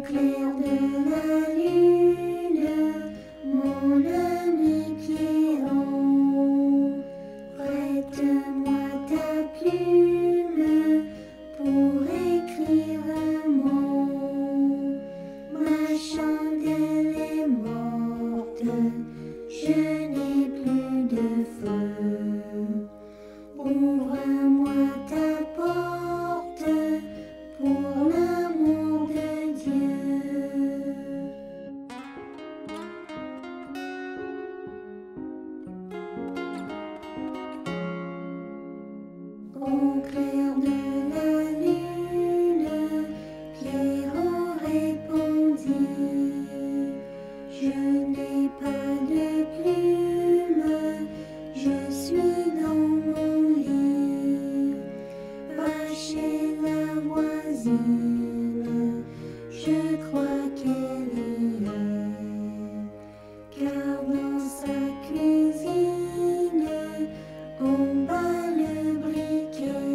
clair de la lune, mon ami Pierrot, prête-moi ta plume pour écrire un mot. Ma chandelle est morte, je n'ai plus de feu. Ouvre-moi ta porte pour l'amour de Dieu. Au clair de la lune, Pierrot répondit: je n'ai pas de plume, je suis dans mon lit. Va chez la voisine, je crois qu'elle y est, car dans sa cuisine, on bat le briquet.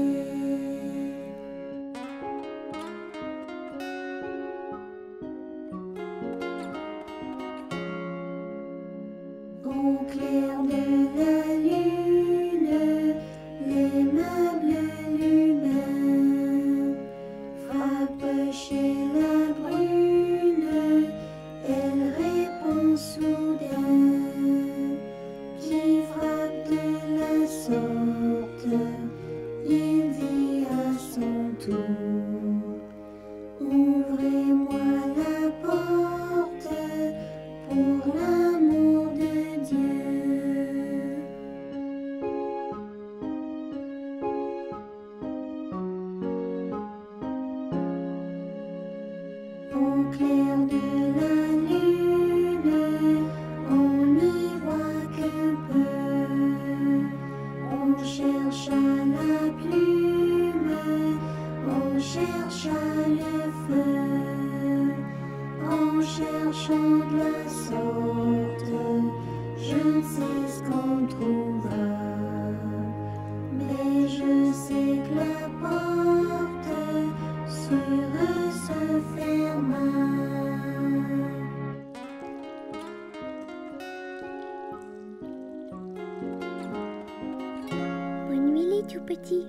Au clair de la lune, les meubles lumineux frappent chez la brune. Elle répond soudain: qui frappe de la sorte? Il dit à son tour: ouvrez-moi la porte pour l'amour de Dieu. Au clair de la lune, on n'y voit qu'un peu. On cherche la plume, on cherche le feu. En cherchant de la sorte, je ne sais ce qu'on trouvera, mais je sais que la porte sur eux se ferma. Bonne nuit les tout petits.